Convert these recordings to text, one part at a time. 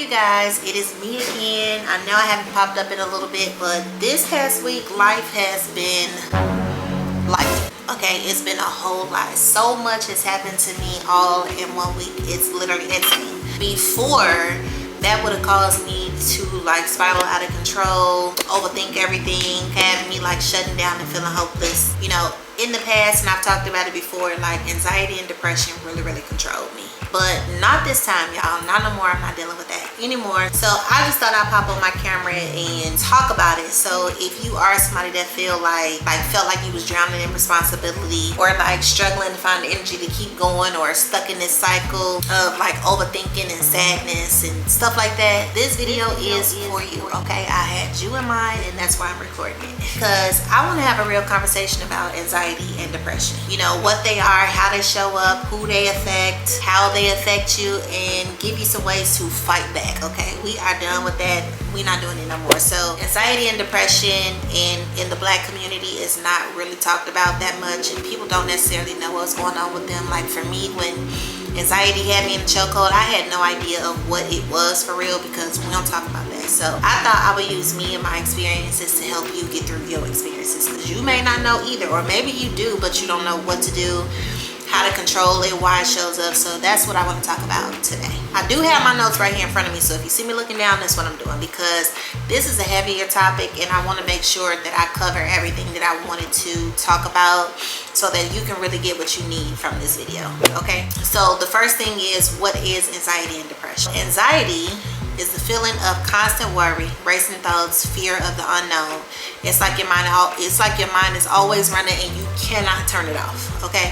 you guys, it is me again. I know I haven't popped up in a little bit, but this past week life has been life. Okay, it's been a whole lot. So much has happened to me all in 1 week. It's literally insane. Before, that would have caused me to like spiral out of control, overthink everything, have me like shutting down and feeling hopeless. You know, in the past, and I've talked about it before, like anxiety and depression really controlled me. But not this time, y'all. Not no more. I'm not dealing with that anymore. So I just thought I'd pop on my camera and talk about it. So if you are somebody that felt like you was drowning in responsibility, or like struggling to find the energy to keep going, or stuck in this cycle of like overthinking and sadness and stuff like that, this video is for you. Okay, I had you in mind, and that's why I'm recording it, because I want to have a real conversation about anxiety and depression. You know, what they are, how they show up, who they affect, how they affect you, and give you some ways to fight back. Okay, we are done with that. We're not doing it no more. So anxiety and depression in the Black community is not really talked about that much, and people don't necessarily know what's going on with them. Like for me, when anxiety had me in the chokehold, I had no idea of what it was for real, because we don't talk about that. So I thought I would use me and my experiences to help you get through your experiences, because you may not know either, or maybe you do but you don't know what to do, how to control it, why it shows up. So that's what I want to talk about today. I do have my notes right here in front of me, so if you see me looking down, that's what I'm doing, because this is a heavier topic and I want to make sure that I cover everything that I wanted to talk about, so that you can really get what you need from this video. Okay, so the first thing is, what is anxiety and depression? Anxiety is the feeling of constant worry, racing thoughts, fear of the unknown. It's like your mind is always running and you cannot turn it off. Okay,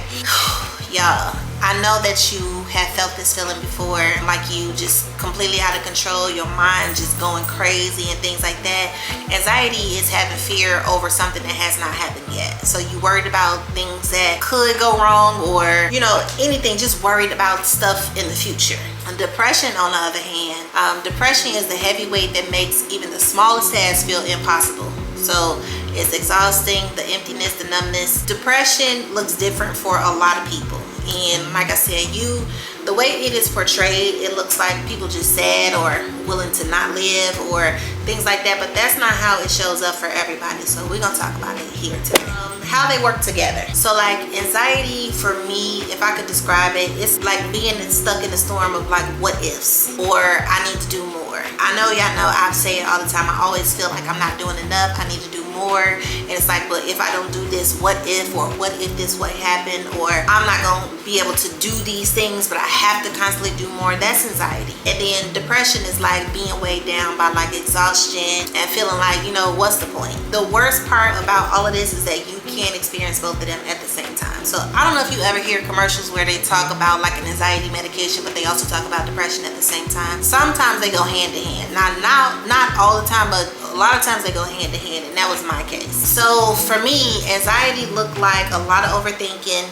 y'all, I know that you have felt this feeling before, like you just completely out of control, your mind just going crazy and things like that. Anxiety is having fear over something that has not happened yet. So you worried about things that could go wrong, or you know, anything, just worried about stuff in the future. Depression, on the other hand, depression is the heavy weight that makes even the smallest task feel impossible. So it's exhausting, the emptiness, the numbness. Depression looks different for a lot of people, and like I said, the way it is portrayed, it looks like people just sad or willing to not live or things like that, but that's not how it shows up for everybody. So we're gonna talk about it here today. How they work together. So like anxiety, for me, if I could describe it, it's like being stuck in a storm of like what ifs, or I need to do more. I know y'all know I say it all the time, I always feel like I'm not doing enough, I need to do more. And it's like, but if I don't do this, what if, or what if this would happen, or I'm not gonna be able to do these things, but I have to constantly do more. That's anxiety. And then depression is like being weighed down by like exhaustion and feeling like, you know, what's the point? The worst part about all of this is that you can't experience both of them at the same time. So I don't know if you ever hear commercials where they talk about like an anxiety medication, but they also talk about depression at the same time. Sometimes they go hand in hand. Not all the time, but a lot of times they go hand in hand, and that was my case. So for me, anxiety looked like a lot of overthinking,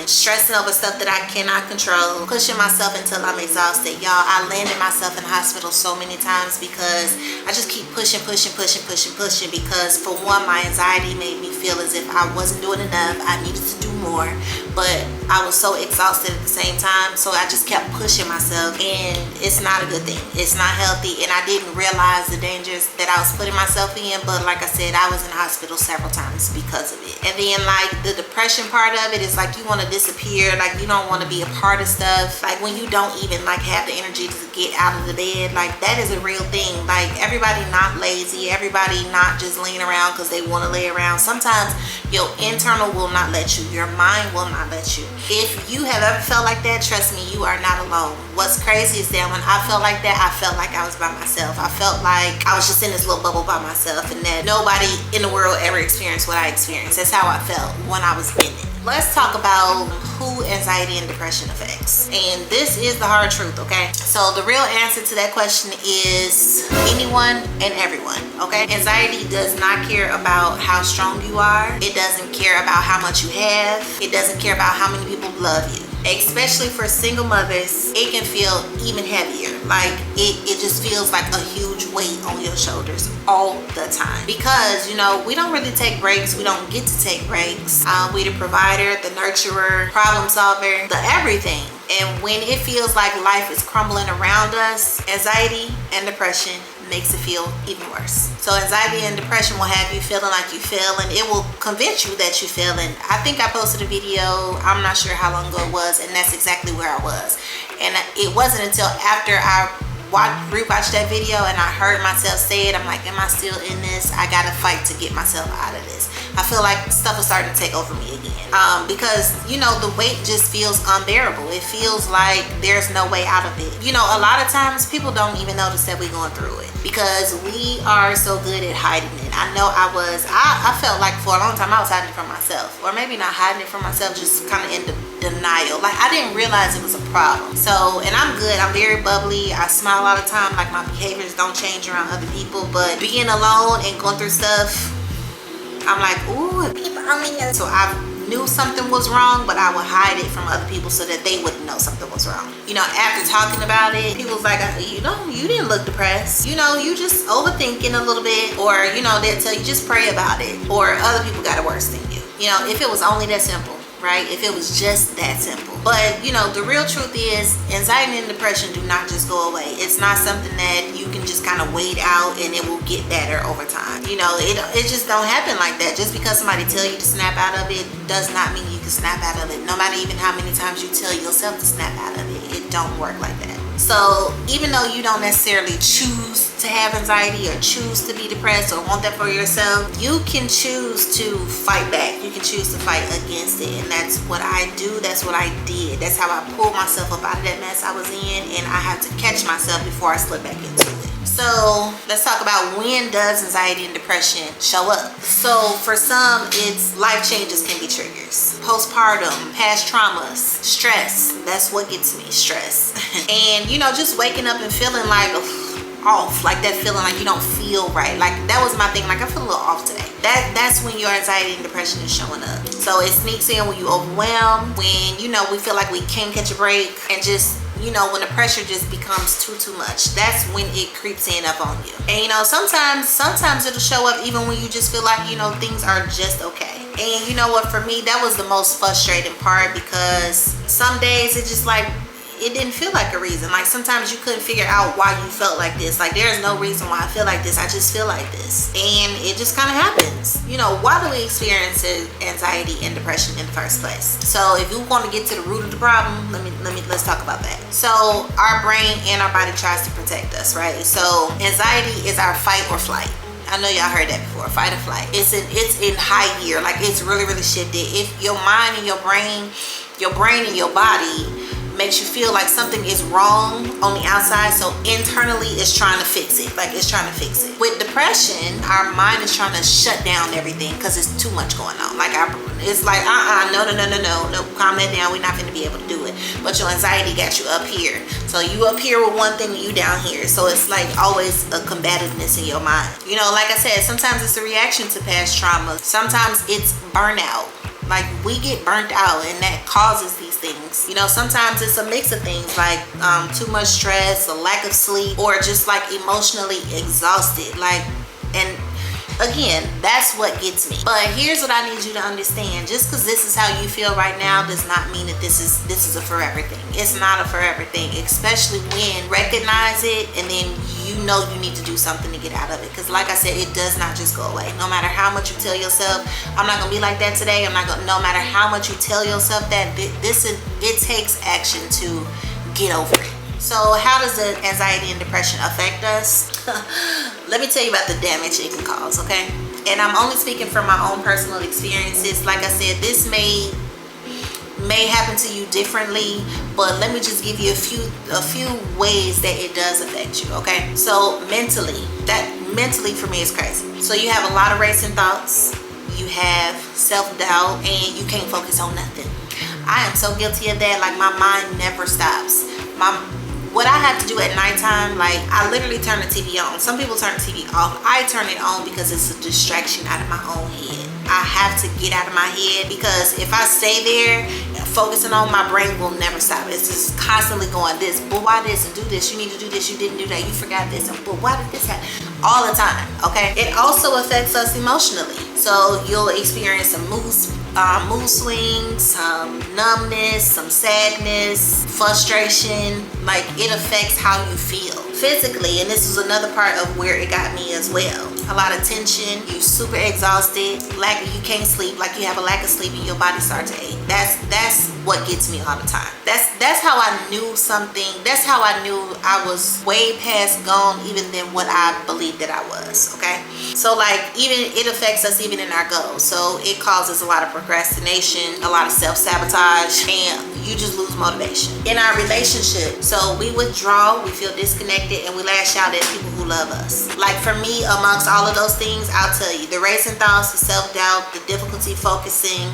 stressing over stuff that I cannot control, pushing myself until I'm exhausted. Y'all, I landed myself in hospital so many times because I just keep pushing, because for one, my anxiety made me feel as if I wasn't doing enough, I needed to do more, but I was so exhausted at the same time, so I just kept pushing myself, and it's not a good thing. It's not healthy, and I didn't realize the dangers that I was putting myself in, but like I said, I was in hospital several times because of it. And then like the depression part of it is like you want to disappear, like you don't want to be a part of stuff, like when you don't even like have the energy to get out of the bed. Like that is a real thing. Like everybody not lazy, everybody not just laying around because they want to lay around. Sometimes your internal will not let you, your mind will not let you. If you have ever felt like that, trust me, you are not alone. What's crazy is that when I felt like that, I felt like I was by myself. I felt like I was just in this little bubble by myself, and that nobody in the world ever experienced what I experienced. That's how I felt when I was in it. Let's talk about who anxiety and depression affects. And this is the hard truth, okay? So the real answer to that question is anyone and everyone, okay? Anxiety does not care about how strong you are. It doesn't care about how much you have. It doesn't care about how many people love you. especially for single mothers, it can feel even heavier. Like it just feels like a huge weight on your shoulders all the time, because you know, we don't really take breaks. We don't get to take breaks. We the provider, the nurturer, problem solver, the everything. And when it feels like life is crumbling around us, anxiety and depression makes it feel even worse. So anxiety and depression will have you feeling like you feel, and it will convince you that you feel. And I think I posted a video, I'm not sure how long ago it was, and that's exactly where I was. And it wasn't until after I rewatched that video and I heard myself say it, I'm like, am I still in this? I gotta fight to get myself out of this. I feel like stuff is starting to take over me again, because you know, the weight just feels unbearable. It feels like there's no way out of it. You know, a lot of times people don't even notice that we're going through it because we are so good at hiding it. I know I felt like for a long time I was hiding it from myself, or maybe not hiding it from myself, just kind of in denial. Like I didn't realize it was a problem. So, and I'm good, I'm very bubbly, I smile all the time, like my behaviors don't change around other people, but being alone and going through stuff, I'm like, ooh, people only know. So I knew something was wrong, but I would hide it from other people so that they wouldn't know something was wrong. You know, after talking about it, people's like, you know, you didn't look depressed. You know, you just overthinking a little bit, or you know, they'll tell you just pray about it, or other people got it worse than you. You know, if it was only that simple, right? If it was just that simple. But you know, the real truth is anxiety and depression do not just go away. It's not something that you can just kind of wait out and it will get better over time. You know, it just don't happen like that. Just because somebody tell you to snap out of it does not mean you can snap out of it. No matter even how many times you tell yourself to snap out of it, it don't work like that. So even though you don't necessarily choose to have anxiety or choose to be depressed or want that for yourself, you can choose to fight back. You can choose to fight against it. And that's what I do. That's what I did. That's how I pulled myself up out of that mess I was in. And I had to catch myself before I slip back into it. So let's talk about, when does anxiety and depression show up? So for some, it's life changes can be triggers. Postpartum, past traumas, stress. That's what gets me, stress. And you know, just waking up and feeling like off, like that feeling like you don't feel right. Like that was my thing, like I feel a little off today. That's when your anxiety and depression is showing up. So it sneaks in when you overwhelmed, when you know, we feel like we can't catch a break, and just, you know, when the pressure just becomes too much. That's when it creeps in up on you. And you know, sometimes it'll show up even when you just feel like, you know, things are just okay. And you know what, for me, that was the most frustrating part, because some days it just like, it didn't feel like a reason. Like sometimes you couldn't figure out why you felt like this. Like there's no reason why I feel like this. I just feel like this. And it just kind of happens. You know, why do we experience anxiety and depression in the first place? So if you want to get to the root of the problem, let's talk about that. So our brain and our body tries to protect us, right? So anxiety is our fight or flight. I know y'all heard that before, fight or flight. It's in high gear, like it's really shifted. If your mind and your brain and your body makes you feel like something is wrong on the outside, so internally it's trying to fix it. Like it's trying to fix it. With depression, our mind is trying to shut down everything because it's too much going on. Like it's like no, calm that down. We're not going to be able to do it. But your anxiety got you up here, so you up here with one thing and you down here. So it's like always a combativeness in your mind. You know, like I said, sometimes it's a reaction to past trauma. Sometimes it's burnout. Like we get burnt out and that causes these things. You know, sometimes it's a mix of things, like too much stress, a lack of sleep, or just like emotionally exhausted. Like, and again, that's what gets me. But here's what I need you to understand. Just because this is how you feel right now does not mean that this is a forever thing. It's not a forever thing, especially when recognize it and then you know you need to do something to get out of it. Because like I said, it does not just go away. No matter how much you tell yourself, I'm not gonna be like that today, no matter how much you tell yourself that, it takes action to get over it. So how does the anxiety and depression affect us? Let me tell you about the damage it can cause, okay? And I'm only speaking from my own personal experiences. Like I said, this may happen to you differently, but let me just give you a few ways that it does affect you, okay? So mentally for me is crazy. So you have a lot of racing thoughts, you have self-doubt, and you can't focus on nothing. I am so guilty of that. Like my mind never stops. What I have to do at nighttime, like I literally turn the TV on. Some people turn the TV off. I turn it on because it's a distraction out of my own head. I have to get out of my head, because if I stay there focusing on, my brain will never stop. It's just constantly going this, but why this, and do this, you need to do this, you didn't do that, you forgot this, and but why did this happen? All the time, okay? It also affects us emotionally. So you'll experience some mood swings, some numbness, some sadness, frustration. Like, it affects how you feel physically, and this was another part of where it got me as well. A lot of tension, you super exhausted, you can't sleep, like you have a lack of sleep, and your body starts to ache. That's what gets me all the time. That's how I knew something. That's how I knew I was way past gone, even than what I believed that I was. Okay, so like, even it affects us even in our goals. So it causes a lot of procrastination, a lot of self-sabotage, and you just lose motivation in our relationship. So we withdraw, we feel disconnected, and we lash out at people who love us. Like, for me, amongst all of those things, I'll tell you, the racing thoughts, the self-doubt, the difficulty focusing,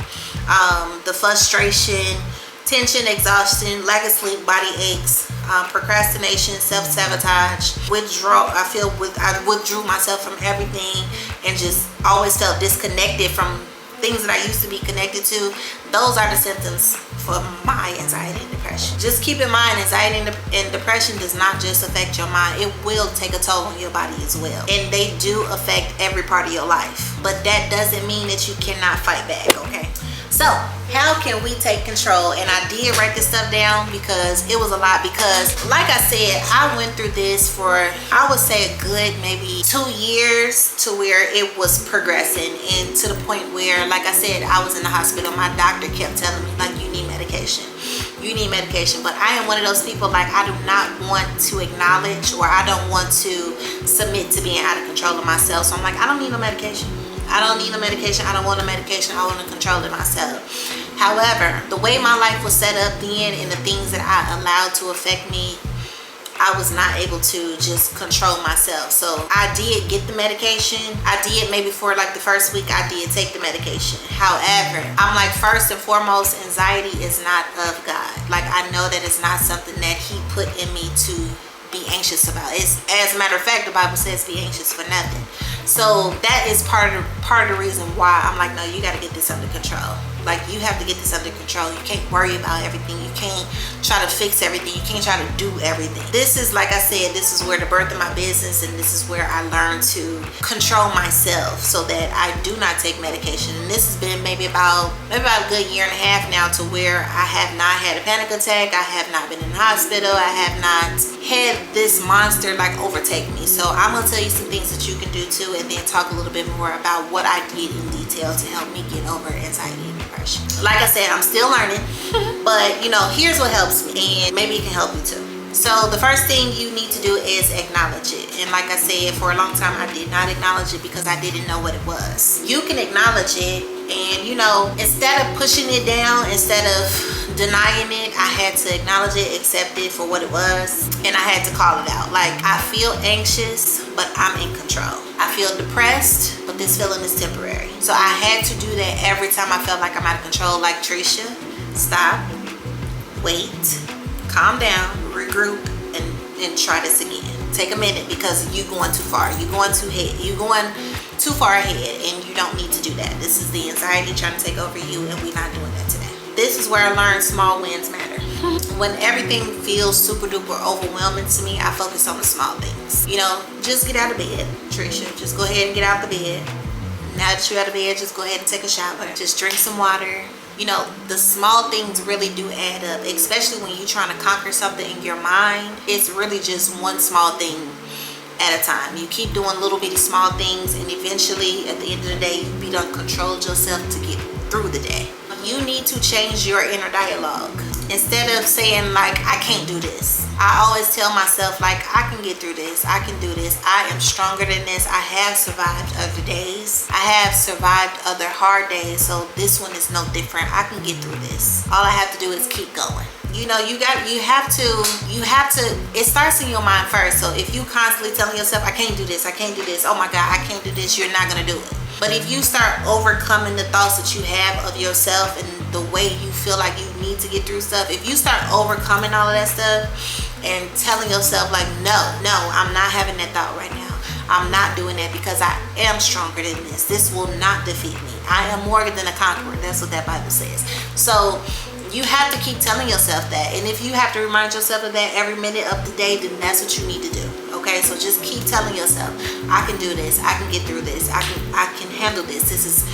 the frustration, tension, exhaustion, lack of sleep, body aches, procrastination, self-sabotage, withdrawal. I withdrew myself from everything and just always felt disconnected from things that I used to be connected to. Those are the symptoms for my anxiety and depression. Just keep in mind, anxiety and depression does not just affect your mind. It will take a toll on your body as well. And they do affect every part of your life. But that doesn't mean that you cannot fight back, okay? So how can we take control? And I did write this stuff down because it was a lot, because like I said, I went through this for, I would say, a good maybe 2 years, to where it was progressing, and to the point where, like I said, I was in the hospital. My doctor kept telling me, like, you need medication. You need medication. But I am one of those people, like, I do not want to acknowledge, or I don't want to submit to being out of control of myself. So I'm like, I don't need no medication. I don't need a medication. I don't want a medication. I want to control it myself. However, the way my life was set up then, and the things that I allowed to affect me, I was not able to just control myself. So I did get the medication. I did, maybe for like the first week, I did take the medication. However, I'm like, first and foremost, anxiety is not of God. Like, I know that it's not something that He put in me to be anxious about. It's, as a matter of fact, the Bible says be anxious for nothing. So that is part of the reason why I'm like, no, you got to get this under control. Like, you have to get this under control. You can't worry about everything. You can't try to fix everything. You can't try to do everything. This is, like I said, this is where the birth of my business, and this is where I learned to control myself so that I do not take medication. And this has been maybe about a good year and a half now, to where I have not had a panic attack. I have not been in the hospital. I have not had this monster like overtake me. So I'm gonna tell you some things that you can do too, and then talk a little bit more about what I did in detail to help me get over anxiety and depression. Like I said, I'm still learning, but you know, here's what helps me, and maybe it can help you too. So the first thing you need to do is acknowledge it. And like I said, for a long time I did not acknowledge it because I didn't know what it was. You can acknowledge it, and you know, instead of pushing it down, instead of denying it, I had to acknowledge it, accept it for what it was, and I had to call it out. Like, I feel anxious, but I'm in control. I feel depressed, but this feeling is temporary. So I had to do that every time I felt like I'm out of control. Like, Trisha, stop, wait, calm down, regroup, and try this again. Take a minute, because you're going too far. You're going too far ahead, and you don't need to do that. This is the anxiety trying to take over you, and we're not doing that today. This is where I learned small wins matter. When everything feels super duper overwhelming to me, I focus on the small things. You know, just get out of bed, Trisha. Just go ahead and get out of the bed. Now that you're out of bed, just go ahead and take a shower. Just drink some water. You know, the small things really do add up, especially when you're trying to conquer something in your mind. It's really just one small thing at a time. You keep doing little bitty small things, and eventually at the end of the day, you be done controlled yourself to get through the day. You need to change your inner dialogue. Instead of saying like, I can't do this, I always tell myself like, I can get through this, I can do this, I am stronger than this, I have survived other days, I have survived other hard days, so this one is no different. I can get through this. All I have to do is keep going. You know, you have to, it starts in your mind first. So if you constantly telling yourself, I can't do this, I can't do this, oh my God, I can't do this, you're not gonna do it. But if you start overcoming the thoughts that you have of yourself and the way you feel like you need to get through stuff, if you start overcoming all of that stuff and telling yourself like, no, I'm not having that thought right now. I'm not doing that, because I am stronger than this. This will not defeat me. I am more than a conqueror. That's what that Bible says. So You have to keep telling yourself that. And if you have to remind yourself of that every minute of the day, then that's what you need to do. Okay, so just keep telling yourself, I can do this, I can get through this, I can handle this. This is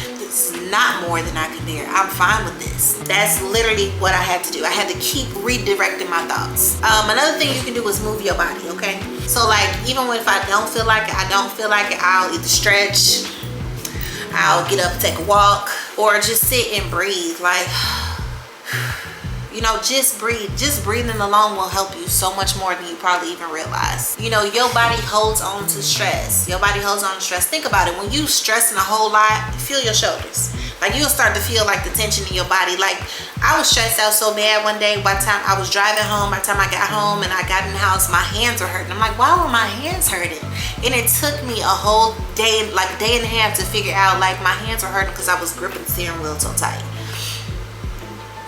not more than I can bear. I'm fine with this. That's literally what I had to do. I had to keep redirecting my thoughts. Another thing you can do is move your body, okay? So like, even if I don't feel like it, I'll either stretch, I'll get up, take a walk, or just sit and breathe. Like, you know, just breathe. Just breathing alone will help you so much more than you probably even realize. You know, your body holds on to stress. Your body holds on to stress. Think about it. When you stressing a whole lot, feel your shoulders. Like, you'll start to feel like the tension in your body. Like, I was stressed out so bad one day. By the time I was driving home, by the time I got home and I got in the house, my hands were hurting. I'm like, why were my hands hurting? And it took me a whole day, like a day and a half, to figure out, like, my hands were hurting because I was gripping the steering wheel so tight.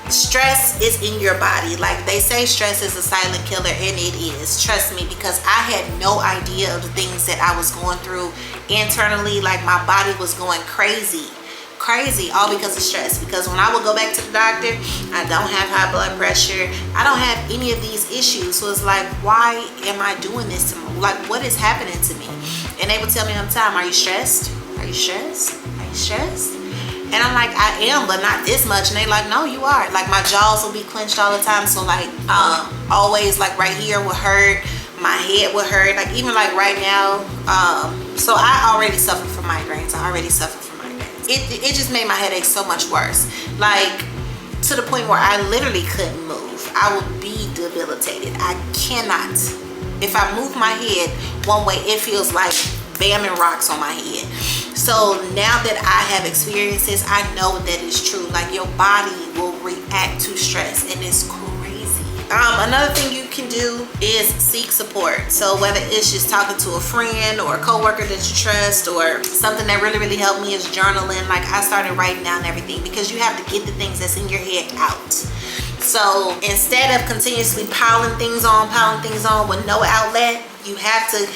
Stress is in your body. Like they say, stress is a silent killer, and it is. Trust me, because I had no idea of the things that I was going through internally. Like, my body was going crazy, all because of stress. Because when I would go back to the doctor, I don't have high blood pressure, I don't have any of these issues. So it's like, why am I doing this to me? Like, what is happening to me? And they would tell me all the time, are you stressed? Are you stressed? Are you stressed? And I'm like, I am, but not this much. And they like, no, you are. Like, my jaws will be clenched all the time. So like, always, like, right here would hurt, my head would hurt. Like, even like right now, so I already suffer from migraines. It just made my headache so much worse. Like, to the point where I literally couldn't move. I would be debilitated. I cannot. If I move my head one way, it feels like bamming rocks on my head. So now that I have experienced this, I know that it's true. Like, your body will react to stress, and it's crazy. Another thing you can do is seek support. So whether it's just talking to a friend or a coworker that you trust, or something that really helped me is journaling. Like, I started writing down everything, because you have to get the things that's in your head out. So instead of continuously piling things on with no outlet, you have to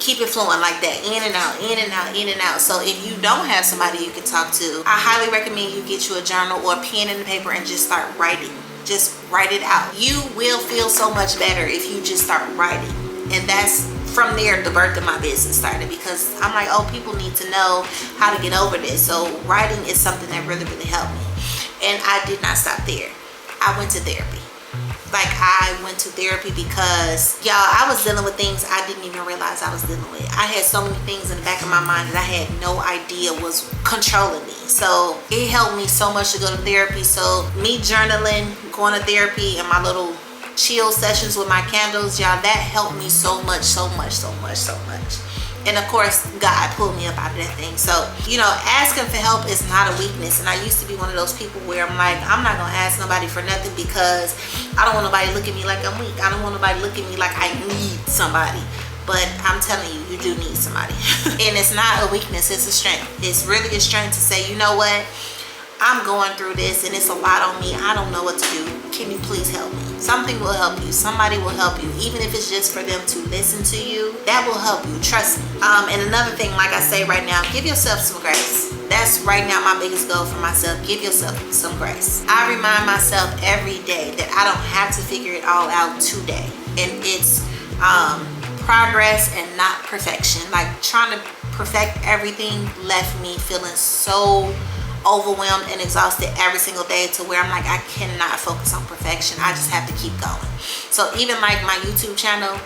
keep it flowing like that, in and out. So if you don't have somebody you can talk to, I highly recommend you get you a journal or a pen and paper and just start writing. Just write it out. You will feel so much better if you just start writing. And that's from there the birth of my business started, because I'm like, oh, people need to know how to get over this. So writing is something that really helped me. And I did not stop there. I went to therapy. Like, I went to therapy because, y'all, I was dealing with things I didn't even realize I was dealing with. I had so many things in the back of my mind that I had no idea was controlling me. So it helped me so much to go to therapy. So me journaling, going to therapy, and my little chill sessions with my candles, y'all, that helped me so much. And of course, God pulled me up out of that thing. So, you know, asking for help is not a weakness. And I used to be one of those people where I'm like, I'm not going to ask nobody for nothing, because I don't want nobody to look at me like I'm weak. I don't want nobody to look at me like I need somebody. But I'm telling you, you do need somebody. And it's not a weakness, it's a strength. It's really a strength to say, you know what? I'm going through this and it's a lot on me. I don't know what to do. Can you please help me? Something will help you. Somebody will help you. Even if it's just for them to listen to you, that will help you. Trust me. And another thing, like I say right now, give yourself some grace. That's right now my biggest goal for myself. Give yourself some grace. I remind myself every day that I don't have to figure it all out today. And it's progress and not perfection. Like, trying to perfect everything left me feeling so overwhelmed and exhausted every single day, to where I'm like, I cannot focus on perfection. I just have to keep going. So even like my YouTube channel,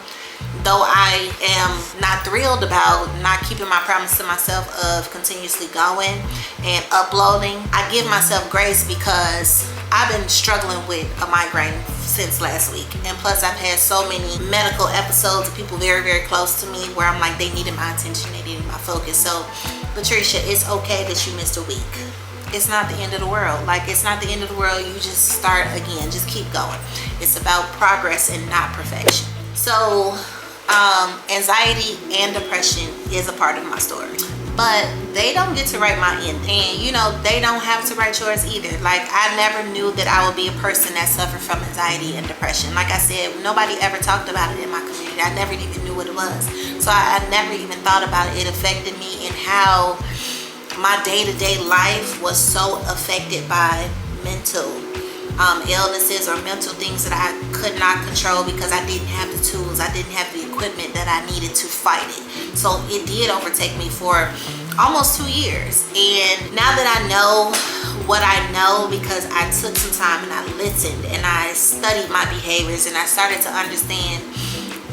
though I am not thrilled about not keeping my promise to myself of continuously going and uploading, I give myself grace, because I've been struggling with a migraine since last week. And plus, I've had so many medical episodes of people very close to me where I'm like, they needed my attention, they needed my focus. So Patricia, it's okay that you missed a week. It's not the end of the world. Like, it's not the end of the world. You just start again. Just keep going. It's about progress and not perfection. So anxiety and depression is a part of my story, but they don't get to write my end. And you know, they don't have to write yours either. Like, I never knew that I would be a person that suffered from anxiety and depression. Like I said, nobody ever talked about it in my community. I never even knew what it was. So I never even thought about it. It affected me, and how my day-to-day life was so affected by mental illnesses or mental things that I could not control because I didn't have the tools, I didn't have the equipment that I needed to fight it. So it did overtake me for almost 2 years. And now that I know what I know, because I took some time and I listened and I studied my behaviors and I started to understand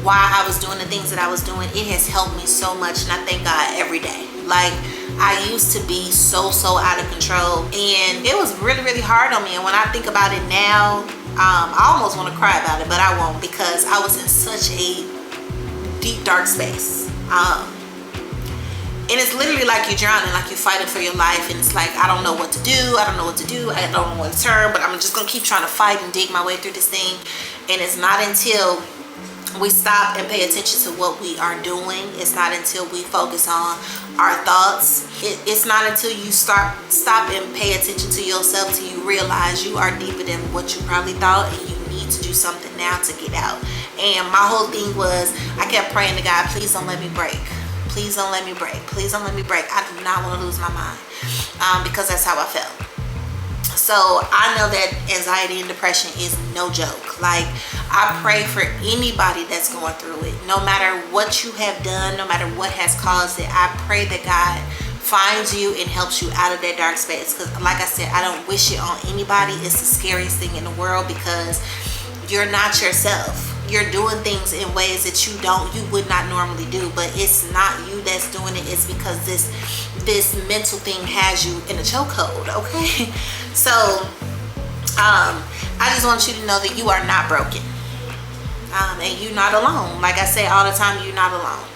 why I was doing the things that I was doing, it has helped me so much, and I thank God every day. Like, I used to be so out of control, and it was really hard on me. And when I think about it now, I almost want to cry about it, but I won't, because I was in such a deep dark space. And it's literally like you're drowning, like you're fighting for your life, and it's like, I don't know what to do, I don't know what to do, I don't know what to turn, but I'm just gonna keep trying to fight and dig my way through this thing. And it's not until we stop and pay attention to what we are doing, it's not until we focus on our thoughts, it's not until you stop and pay attention to yourself till you realize you are deeper than what you probably thought, and you need to do something now to get out. And my whole thing was, I kept praying to God, please don't let me break. Please don't let me break. Please don't let me break. I do not want to lose my mind, because that's how I felt. So I know that anxiety and depression is no joke. Like, I pray for anybody that's going through it, no matter what you have done, no matter what has caused it. I pray that God finds you and helps you out of that dark space, because like I said, I don't wish it on anybody. It's the scariest thing in the world, because you're not yourself. You're doing things in ways that you would not normally do, but it's not you that's doing it. It's because this mental thing has you in a chokehold. Okay, so I just want you to know that you are not broken, and you're not alone. Like I say all the time, you're not alone.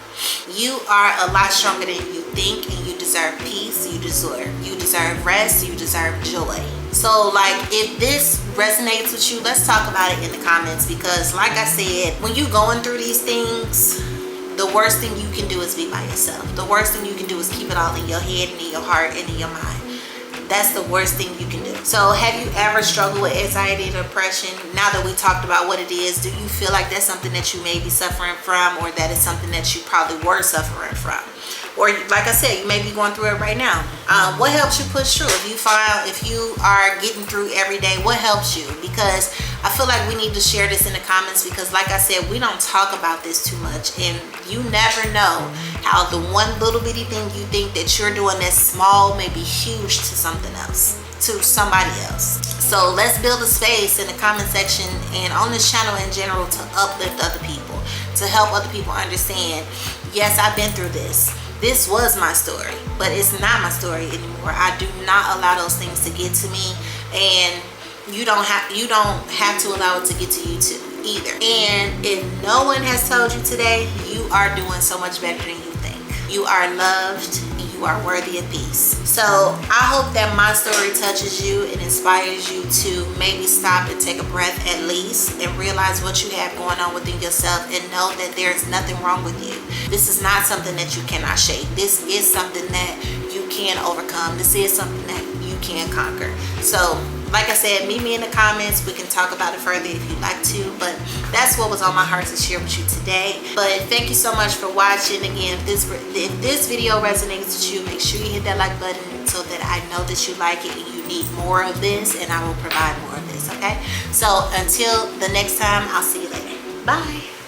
You are a lot stronger than you think, and you deserve peace. You deserve rest. You deserve joy. So, like, if this resonates with you, let's talk about it in the comments, because like I said, when you're going through these things, the worst thing you can do is be by yourself. The worst thing you can do is keep it all in your head and in your heart and in your mind. That's the worst thing you can do. So have you ever struggled with anxiety and depression? Now that we talked about what it is, do you feel like that's something that you may be suffering from, or that is something that you probably were suffering from? Or like I said, you may be going through it right now. What helps you push through? If you are getting through every day, what helps you? Because I feel like we need to share this in the comments, because like I said, we don't talk about this too much, and you never know how the one little bitty thing you think that you're doing that's small may be huge to something else, to somebody else. So let's build a space in the comment section and on this channel in general to uplift other people, to help other people understand, yes, I've been through this. This was my story, but it's not my story anymore. I do not allow those things to get to me, and you don't have to allow it to get to you too either. And if no one has told you today, you are doing so much better than you think. You are loved. You are worthy of peace. So I hope that my story touches you and inspires you to maybe stop and take a breath at least, and realize what you have going on within yourself, and know that there's nothing wrong with you. This is not something that you cannot shake. This is something that you can overcome. This is something that you can conquer. So like I said, meet me in the comments. We can talk about it further if you'd like to, but that's what was on my heart to share with you today. But thank you so much for watching. Again, if this video resonates with you, make sure you hit that like button so that I know that you like it and you need more of this, and I will provide more of this, okay? So until the next time, I'll see you later. Bye.